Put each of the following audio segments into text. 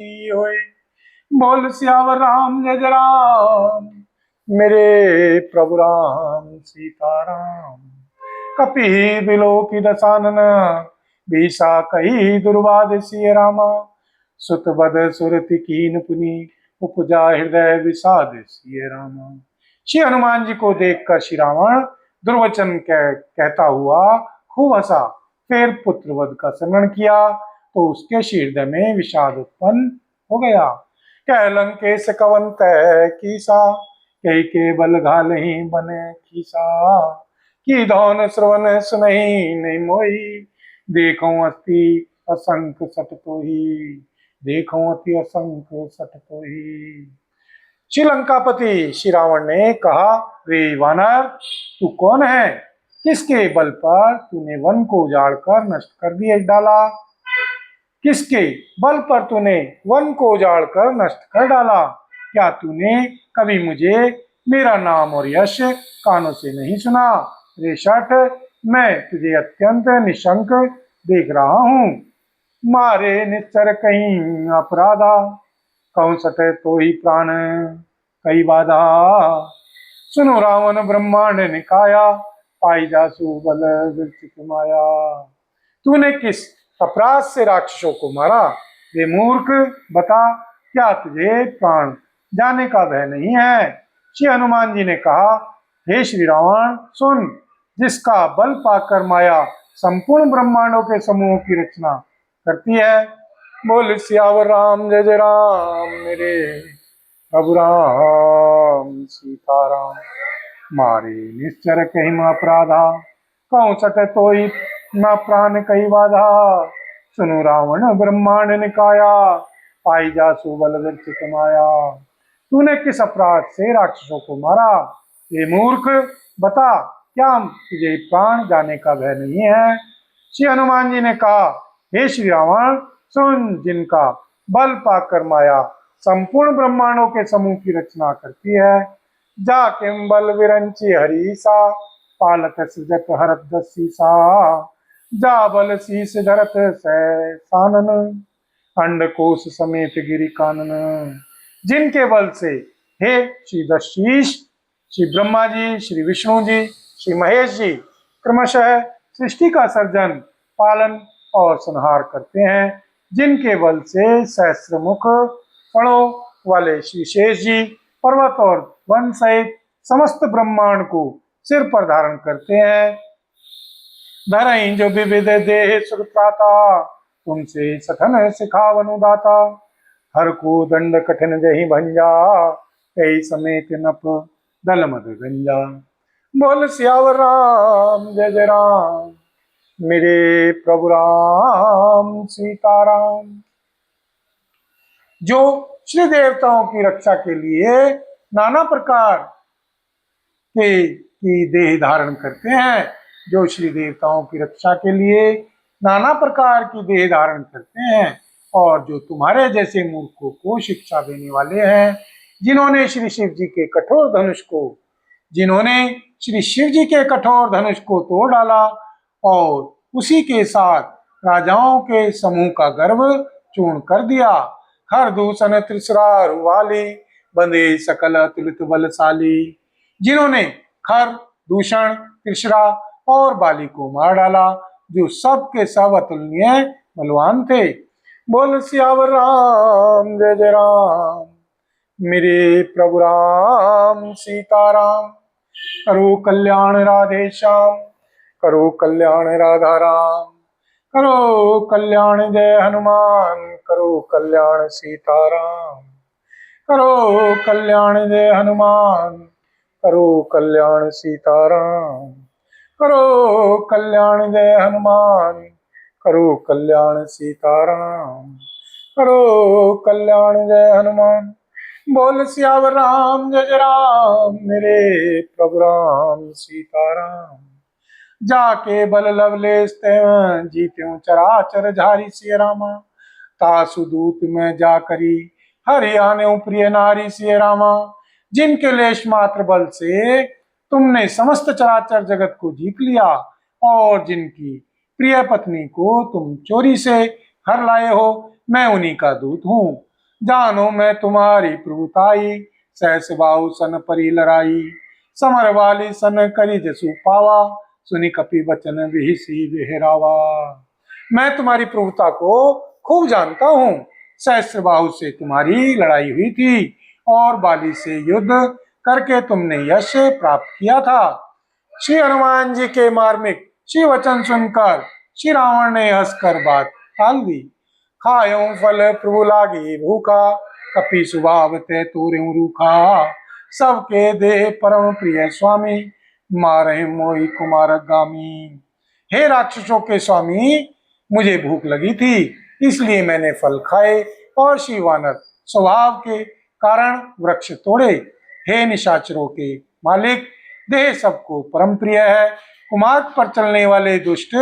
होए। बोल सियावर राम जय जय राम, मेरे प्रभु राम सीताराम। कपि बिलो की दसानन, बीसा कही दुर्वाद सिय रामा। सुत बद सुरति कीन पुनि, उपजा हृदय विषाद सिय रामा। श्री हनुमान जी को देखकर श्री रावण दुर्वचन कहता हुआ खूब हंसा। फिर पुत्रवध का स्मरण किया तो उसके हृदय में विषाद उत्पन्न हो गया। कह लंकेश कवन तै कीसा, कई के बल घालहि बने खीसा। की धौन श्रवण सुनहि नहीं मोही, देखो अति असंख्य सट तोही, देखो अति असंख्य सट तोही। श्रीलंकापति श्री रावण ने कहा, रे वानर, तू कौन है? किसके बल पर तूने वन को उजाड़कर नष्ट कर दिया डाला? किसके बल पर तूने वन को उजाड़कर नष्ट कर डाला? क्या तूने कभी मुझे मेरा नाम और यश कानों से नहीं सुना? रे शठ, मैं तुझे अत्यंत निशंक देख रहा हूँ। मारे निश्चर कहीं अपराधा, कौन सटे तो ही प्राण कई बाधा। सुनो रावण ब्रह्मांड निकाया, पाई जासु बल विरचित माया। तूने किस अपराध से राक्षसों को मारा? वे मूर्ख, बता, क्या तुझे प्राण जाने का भय नहीं है? श्री हनुमान जी ने कहा, हे श्री रावण, सुन, जिसका बल पाकर माया संपूर्ण ब्रह्मांडों के समूहों की रचना करती है। बोल सियावर राम जय जय राम, मेरे प्रभु राम सीताराम। मारे निश्चर कहीं अपराधा, कौन सटे तो ही न प्राण कई बाधा। सुनो रावण ब्रह्मांड निकाया, पाई जासु बल विरचित माया। तूने किस अपराध से राक्षसों को मारा? ये मूर्ख, बता, क्या तुझे प्राण जाने का भय नहीं है? श्री हनुमान जी ने कहा, हे श्री रावण, सुन, जिनका बल पाकर माया संपूर्ण ब्रह्मांडों के समूह की रचना करती है। जा किम बल विरंची हरीसा, पालत सृजत हरत दसीसा। जा बल शीस धरत सै सानन, अंडकोश समेत गिरि कानन। जिनके बल से, हे श्री दशीष, श्री ब्रह्मा जी, श्री विष्णु जी, श्री महेश जी क्रमशः सृष्टि का सर्जन, पालन और संहार करते हैं, जिनके बल से सहस्त्रमुख फणों वाले श्री शेष जी पर्वत और वन सहित समस्त ब्रह्मांड को सिर पर धारण करते हैं। धरई जो विविध देह सुख प्राता, तुमसे सठन सिखावनु दाता। हर को दंड कठिन जही भंजा, कई समेत नप दल मद गंजा। बोल सियावर राम जय जय राम, मेरे प्रभु राम सीताराम। जो श्री देवताओं की रक्षा के लिए नाना प्रकार की देह धारण करते हैं, जो श्री देवताओं की रक्षा के लिए नाना प्रकार की देह धारण करते हैं, और जो तुम्हारे जैसे मूर्खों को शिक्षा देने वाले हैं, जिन्होंने श्री शिव जी के कठोर धनुष को तोड़ डाला और उसी के साथ राजाओं के समूह का गर्व चूर्ण कर दिया। हर दूषण त्रिसरा रुवाली, बंदे सकल अतुलित बलशाली। जिन्होंने खर, दूषण, त्रिशरा और बाली को मार डाला, जो सब के सब अतुलनीय बलवान थे। बोल सियावर राम जय जय राम, मेरे प्रभु राम सीताराम। करो कल्याण राधे श्याम, करो कल्याण राधा राम। करो कल्याण जय हनुमान, करो कल्याण सीताराम। करो कल्याण जय हनुमान, करो कल्याण सीताराम। करो कल्याण जय हनुमान, करो कल्याण सीताराम। करो कल्याण जय हनुमान। बोल सियावर राम जय जय राम, मेरे प्रभु राम सीताराम। जाके बल लवलेश तें जीत्यों चराचर झारी सिय रामा। तासु दूत में जा करी, हरि आने प्रिय नारी सिय रामा। जिनके लेश मात्र बल से तुमने समस्त चराचर जगत को जीत लिया, और जिनकी प्रिय पत्नी को तुम चोरी से हर लाए हो, मैं उन्हीं का दूत हूँ। जानो मैं तुम्हारी प्रभुताई, सहस बाहु सन परी लड़ाई, समर वाली सन करी जसु पावा, सुनी कपि वचन विहिसी बिहरावा। मैं तुम्हारी प्रभुता को खूब जानता हूँ। सहस्त्र बाहु से तुम्हारी लड़ाई हुई थी और बाली से युद्ध करके तुमने यश प्राप्त किया था। श्री हनुमान जी के मार्मिक श्री वचन सुनकर श्री रावण ने हंसकर बात टाल दी। खायो फल प्रभु लागी भूखा, कपि स्वभाव ते तोरेऊ रूखा, सबके देह परम प्रिय स्वामी, मारे मोहि कुमार गामी। हे राक्षसों के स्वामी, मुझे भूख लगी थी, इसलिए मैंने फल खाए और श्री वानर स्वभाव के कारण वृक्ष तोड़े। हे निशाचरों के मालिक, देह सबको परम प्रिय है। कुमार्ग पर चलने वाले दुष्ट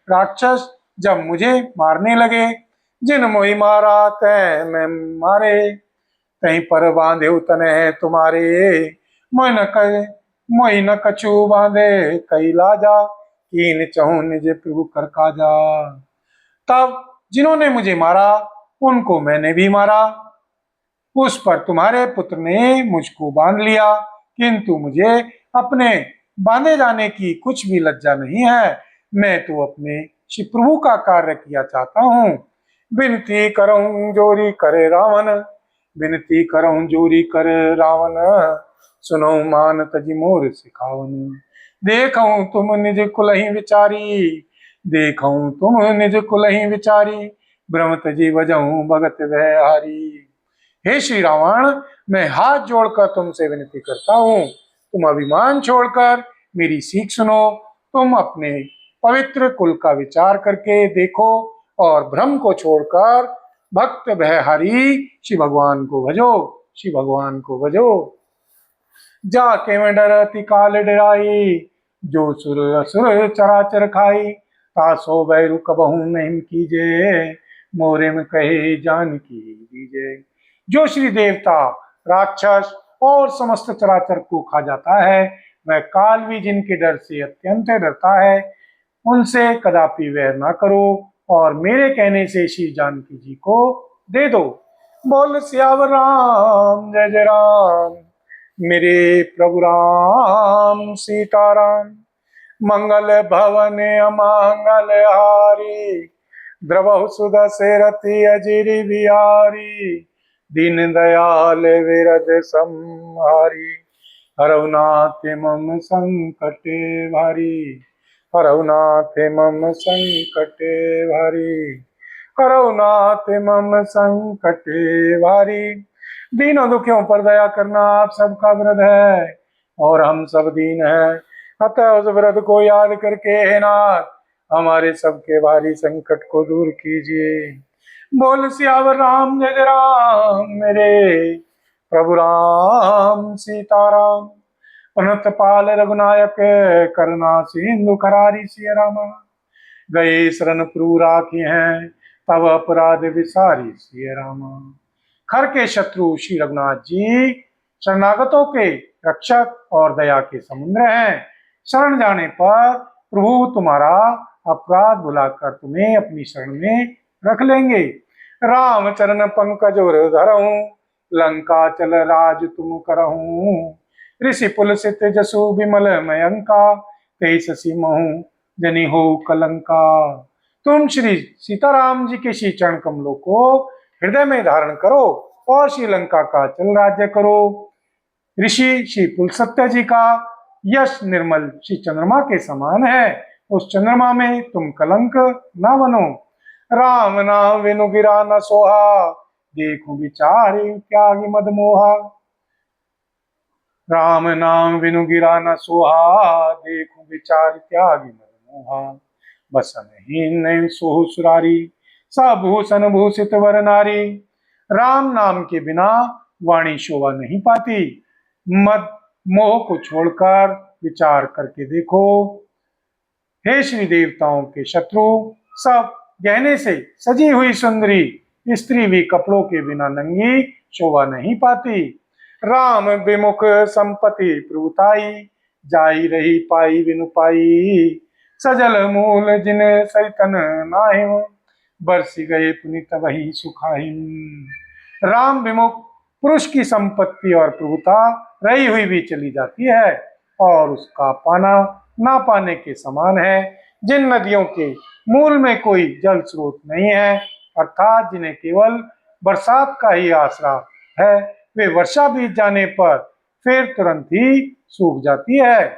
राक्षस जब मुझे मारने लगे, जिन मोहि मारा तै मैं मारे, कहीं पर बांधे तने तुम्हारे, मोहि न कछु बांधे कई लाजा, कीन चहु निज प्रभु कर काजा। तब जिन्होंने मुझे मारा उनको मैंने भी मारा, उस पर तुम्हारे पुत्र ने मुझको बांध लिया, किंतु मुझे अपने बांधे जाने की कुछ भी लज्जा नहीं है। मैं तो अपने श्री प्रभु का कार्य किया चाहता हूँ। विनती करऊं जोरी करे रावण, विनती करऊं जोरी करे रावण, सुनो मान तजी मोर सिखावन। देखऊं तुम निज कुलहि विचारी, देखऊं तुम निज कुलहि विचारी, ब्रह्म तजी वजहूं भगत वह हारी। हे श्री रावण, मैं हाथ जोड़कर तुमसे विनती करता हूँ, तुम अभिमान छोड़कर मेरी सीख सुनो। तुम अपने पवित्र कुल का विचार करके देखो और भ्रम को छोड़कर भक्त भयहारी श्री भगवान को भजो, श्री भगवान को भजो। जाके मैं डरती काल डराई, जो सुर असुर चराचर खाई, तासो बैरु कबहू नहीं कीजे, मोरे में कहे जान की दीजे। जो श्री देवता, राक्षस और समस्त चराचर को खा जाता है, वह काल भी जिनके डर से अत्यंत डरता है, उनसे कदापि वैर ना करो और मेरे कहने से श्री जानकी जी को दे दो। बोल सियावर राम जय जय राम, मेरे प्रभु राम सीताराम। मंगल भवन अमंगल हारी, द्रवहु सुदशरथि अजिरि बिहारी, दीन दयाल विरद संहारी, हरहु नाथ मम संकट भारी, हरहु नाथ मम संकट भारी, हरहु नाथ मम संकट भारी। दीनों दुखियों पर दया करना आप सबका व्रत है और हम सब दीन हैं, अतः उस व्रत को याद करके हे नाथ हमारे सबके भारी संकट को दूर कीजिए। बोल सियावर राम जय जय राम, मेरे प्रभु राम सीताराम। अनंत पाल रघुनायक, करुणा सिंधु करारी सिया रामा, गए शरण प्रभु राखी हैं, तब अपराध विसारी सिया रामा। खर के शत्रु श्री रघुनाथ जी शरणागतों के रक्षक और दया के समुद्र हैं। शरण जाने पर प्रभु तुम्हारा अपराध भुलाकर तुम्हें अपनी शरण में रख लेंगे। राम चरण पंकज और धरहूं, लंका चल राज तुम करहूं, ऋषि पुल सित जसु विमल मयंका, तेईस महु जनि हो कलंका। तुम श्री सीताराम जी के श्री चरण कमलों को हृदय में धारण करो और श्रीलंका का चल राज्य करो। ऋषि श्री पुलसत्य जी का यश निर्मल श्री चंद्रमा के समान है, उस चंद्रमा में तुम कलंक ना बनो। राम नाम विनु गिरा न सोहा, देखो विचारी त्यागी मद मोहा। राम नाम विनु गिरा न सोहा, देखो विचार त्यागी मद मोहा। बसन ही नहीं सोहु सुरारी, सभूषण भूषित वर नारी। राम नाम के बिना वाणी शोभा नहीं पाती। मद मोह को छोड़कर विचार करके देखो। हे श्री देवताओं के शत्रु, सब गहने से सजी हुई सुंदरी स्त्री भी कपड़ों के बिना नंगी शोभा नहीं पाती। राम विमुख संपत्ति प्रभुताई, जाई रही पाई बिनु पाई। सजल मूल जिन सरितन नाहिम, बरसी गए पुनित वही सुखाहिम। राम विमुख पुरुष की संपत्ति और प्रभुता रही हुई भी चली जाती है और उसका पाना ना पाने के समान है। जिन नदियों के मूल में कोई जल स्रोत नहीं है, अर्थात जिन्हें केवल बरसात का ही आसरा है, वे वर्षा बीत जाने पर फिर तुरंत ही सूख जाती है।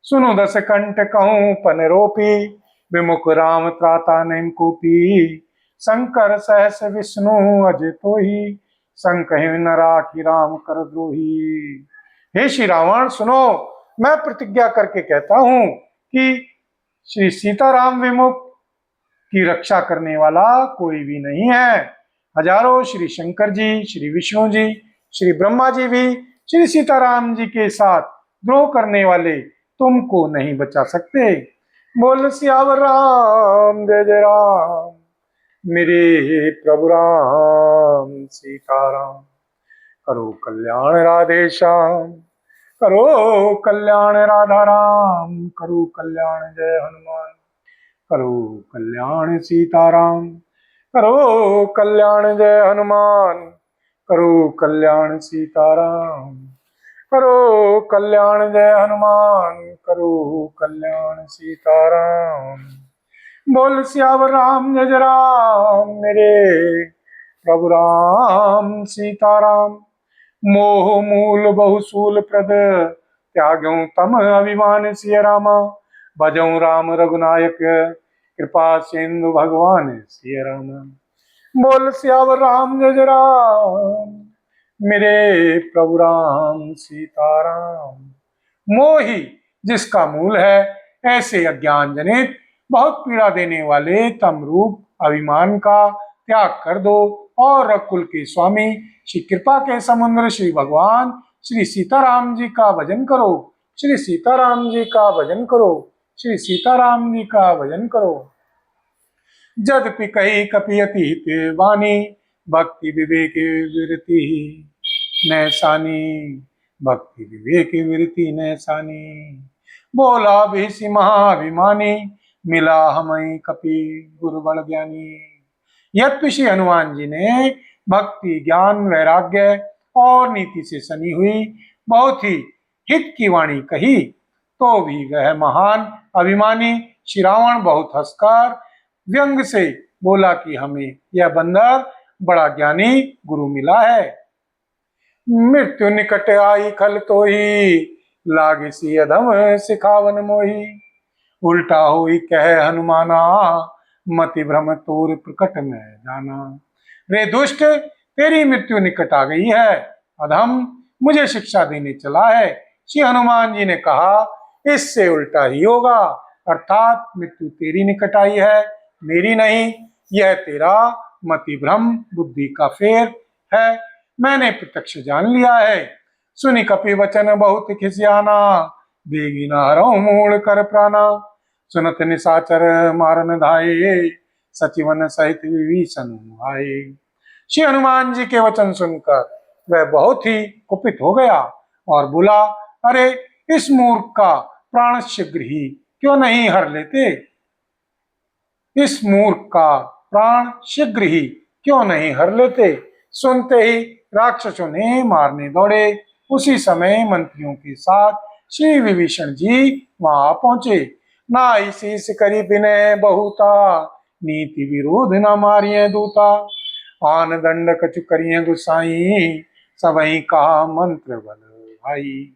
सुनो दस कंठ कहूं पनरोपी, विमुख राम त्राता नेम कोपी। शंकर सहस विष्णु अजय तो ही, संकहि न राखी राम कर द्रोही। हे श्री रावण सुनो, मैं प्रतिज्ञा करके कहता हूं कि श्री सीताराम विमुख की रक्षा करने वाला कोई भी नहीं है। हजारों श्री शंकर जी, श्री विष्णु जी, श्री ब्रह्मा जी भी श्री सीताराम जी के साथ द्रोह करने वाले तुमको नहीं बचा सकते। बोल सियावर राम जय जय राम, मेरे प्रभु राम सीताराम। करो कल्याण राधे श्याम, करो कल्याण राधा राम, करो कल्याण जय हनुमान, करो कल्याण सीताराम, करो कल्याण जय हनुमान, करो कल्याण सीताराम, करो कल्याण जय हनुमान, करो कल्याण सीताराम। बोल सियावर राम जय जय राम, मेरे प्रभु राम सीताराम। मोह मूल बहुसूल प्रद, त्याग्यों तम अभिमान सिय रामा। भजऊं राम रघुनायक, कृपा सिंधु भगवान सिय राम। बोल सियावर राम जय जय राम, मेरे प्रभु राम सीताराम। मोही जिसका मूल है, ऐसे अज्ञान जनित बहुत पीड़ा देने वाले तम रूप अभिमान का त्याग कर दो और रघुकुल के स्वामी श्री कृपा के समुद्र श्री भगवान श्री सीताराम जी का भजन करो। श्री सीताराम जी का भजन करो, श्री सीताराम जी का भजन करो। जदपि कही कपियति वाणी, भक्ति विवेक विरति नैसानी, भक्ति विवेक विरति नैसानी। बोला भेषि महाभिमानी, मिला हमें कपि गुरु बल ज्ञानी। यद्यपि श्री हनुमान जी ने भक्ति ज्ञान वैराग्य और नीति से सनी हुई बहुत ही हित की वाणी कही, तो भी वह महान अभिमानी श्री रावण बहुत हंसकर व्यंग से बोला कि हमें यह बंदर बड़ा ज्ञानी गुरु मिला है। मृत्यु निकट आई खल तो ही, लागे सी अधम सिखावन मोही। उल्टा हुई कह हनुमाना, मति भ्रम तोर प्रकट में जाना। रे दुष्ट, तेरी मृत्यु निकट आ गई है, अधम मुझे शिक्षा देने चला है। श्री हनुमान जी ने कहा इससे उल्टा ही होगा, अर्थात मृत्यु तेरी निकट आई है, मेरी नहीं। यह तेरा मति भ्रम बुद्धि का फेर है, मैंने प्रत्यक्ष जान लिया है। सुनि कपि वचन बहुत खिसियाना, देगी न हरऊ मूल कर प्राणा। सुनत निशाचर मारन धाये, सचिवन सहित विभीषण आए। श्री हनुमान जी के वचन सुनकर वह बहुत ही कुपित हो गया और बोला, अरे इस मूर्ख का प्राण शीघ्र ही क्यों नहीं हर लेते। इस मूर्ख का प्राण शीघ्र ही क्यों नहीं हर लेते। सुनते ही राक्षसों ने मारने दौड़े। उसी समय मंत्रियों के साथ श्री विभीषण जी वहां पहुंचे। नाई शीस करी विनय बहुता, नीति विरोध न मारिये दूता। आन दंड कछु करिए गुसाई, सबही कहा मंत्र बल भाई।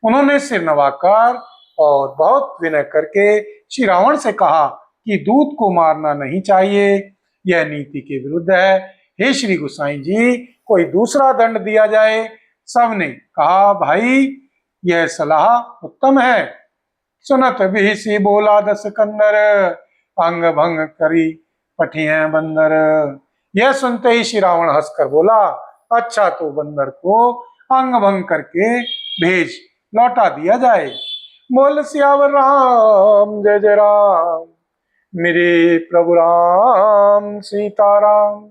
उन्होंने सिर नवाकर और बहुत विनय करके श्री रावण से कहा कि दूत को मारना नहीं चाहिए, यह नीति के विरुद्ध है। हे श्री गोसाई जी, कोई दूसरा दंड दिया जाए। सबने कहा भाई यह सलाह उत्तम है। सुनत बिहिसी बोला दस कंदर, अंग भंग करी पठिए बंदर। यह सुनते ही श्री रावण हंसकर बोला, अच्छा तो बंदर को अंग भंग करके भेज लौटा दिया जाए। बोल सियावर राम जय जय राम, मेरे प्रभु राम सीताराम।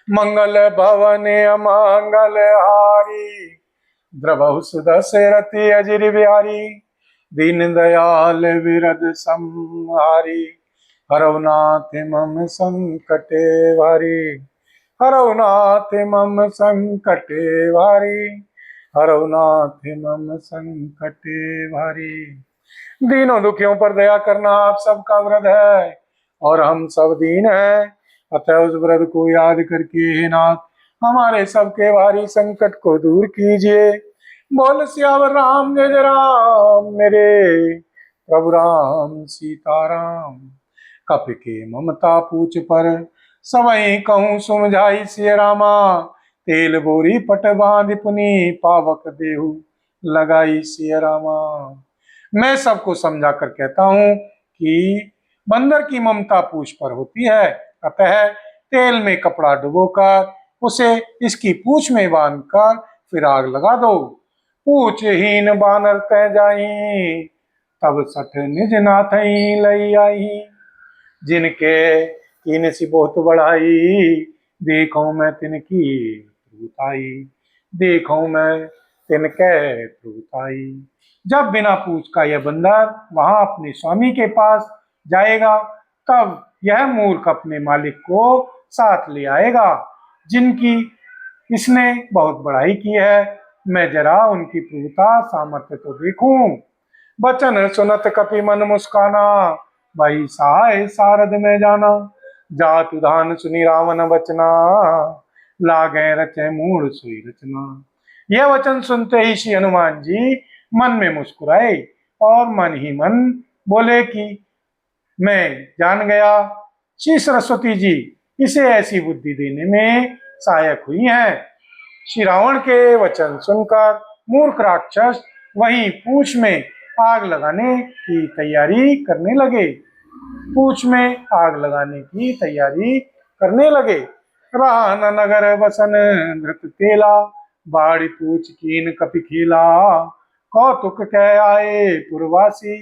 मंगल भवन अमंगल हारी, द्रवहु सुदशरथि अजिर बिहारी। दीन दयाल विरद संहारी, हरौ नाथ मम संकटे भारी। हरौ नाथ मम संकट भारी, हरौ नाथ मम संकट भारी। दीनों दुखियों पर दया करना आप सबका व्रत है, और हम सब दीन हैं, अतः उस व्रत को याद करके हे नाथ हमारे सबके भारी संकट को दूर कीजिए। बोल सियावर राम जय जय राम, मेरे प्रभु राम सीताराम। कप के ममता पूछ पर सबई कहूँ सुमझाई सिय रामा, तेल बोरी पट बांध पुनी पावक देहु लगाई सिय रामा। मैं सबको समझा कर कहता हूँ कि बंदर की ममता पूछ पर होती है, अतः तेल में कपड़ा डुबोकर उसे इसकी पूछ में बांधकर फिर आग लगा दो। पूछहीन बानर तह जाई, तब सठ निज नाथई लई आई। जिनके कीन सी बहुत बढ़ाई, देखो मैं तिनकी त्रुताई, देखो मैं तिनके त्रुताई। जब बिना पूछ का यह बंदर वहां अपने स्वामी के पास जाएगा, तब यह मूर्ख अपने मालिक को साथ ले आएगा। जिनकी इसने बहुत बड़ाई की है, मैं जरा उनकी प्रभुता सामर्थ्य तो देखूं। बचन सुनत कपि मन मुस्काना, भाई सहाय सारद में जाना। जात उधान सुनी रावण बचना, लागे रचे मूढ़ सोई रचना। यह वचन सुनते ही श्री हनुमान जी मन में मुस्कुराए और मन ही मन बोले कि मैं जान गया, श्री सरस्वती जी इसे ऐसी बुद्धि देने में सहायक हुई हैं। श्री रावण के वचन सुनकर मूर्ख राक्षस वहीं पूंछ में आग लगाने की तैयारी करने लगे, पूंछ में आग लगाने की तैयारी करने लगे। रहा न नगर बसन धृत तेला, बाड़ी पूछ कीन कपि खेला। कौतुक कह आए पुरवासी,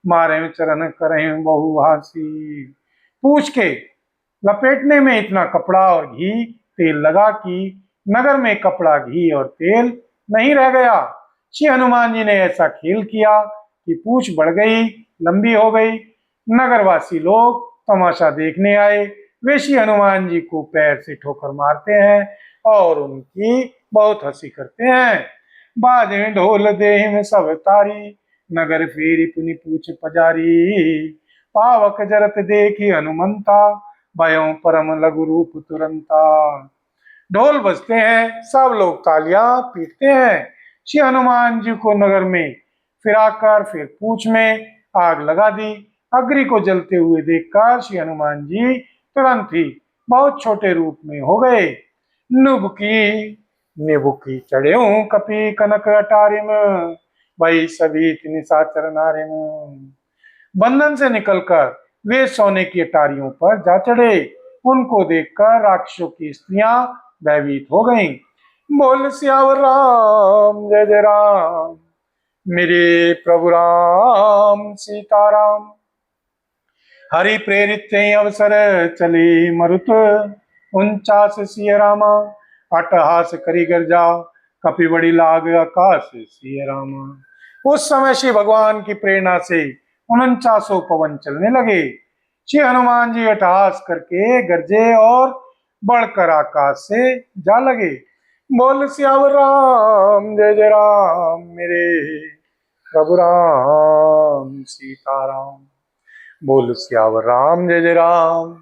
मारे चरण करें बहुभासी। पूछ के लपेटने में इतना कपड़ा और घी तेल लगा कि नगर में कपड़ा घी और तेल नहीं रह गया। श्री हनुमान जी ने ऐसा खेल किया कि पूंछ बढ़ गई, लंबी हो गई। नगरवासी लोग तमाशा देखने आए, वे श्री हनुमान जी को पैर से ठोकर मारते हैं और उनकी बहुत हंसी करते हैं। बाजे ढोल देह में सब तारी, नगर फेरी पुनि पूछ पजारी। पावक जरत देखी हनुमंता, भयों परम लघु रूप तुरंता। ढोल बजते हैं, सब लोग तालियां पीटते हैं। श्री हनुमान जी को नगर में फिराकर फिर पूंछ में आग लगा दी। अग्नि को जलते हुए देखकर श्री हनुमान जी तुरंत ही बहुत छोटे रूप में हो गए। नुबकी निबुकी चढ़े कपि कनक अटारिम, भाई सभी निशाचर नारिम। बंधन से निकलकर वे सोने की अटारियों पर जा चढ़े। उनको देखकर राक्षसों की स्त्रियां भयभीत हो गईं। बोल सियावर राम जय जय राम, मेरे प्रभु राम सीताराम। हरि प्रेरित अवसर चले मरुत, 49 सिय रामा। अट्टहास करी गर्जा, कपि बड़ी लाग आकाश सिय रामा। उस समय श्री भगवान की प्रेरणा से 49 पवन चलने लगे। श्री हनुमान जी अट्टहास करके गरजे और बढ़कर आकाश से जा लगे। बोल सियावर राम जय जय राम, मेरे प्रभु राम सीताराम। बोल सियावर राम जय जय राम,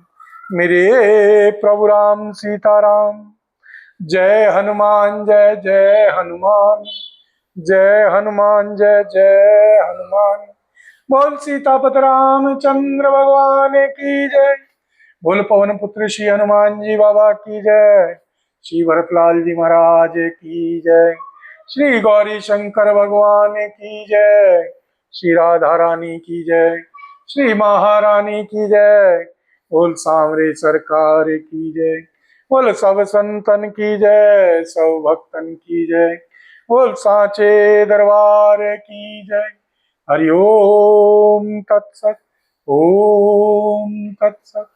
मेरे प्रभु राम सीताराम। जय हनुमान जय जय हनुमान, जय हनुमान जय जय हनुमान। बोल सीतापत रामचंद्र भगवान की जय। बोल पवन पुत्र श्री हनुमान जी बाबा की जय। श्री भरतलाल जी महाराज की जय। श्री गौरी शंकर भगवान की जय। श्री राधा रानी की जय। श्री महारानी की जय। बोल सांवरे सरकार की जय। बोल सब संतन की जय, सब भक्तन की जय। बोल सांचे दरबार की जय। हरि ओम तत्सत, ओम तत्सत।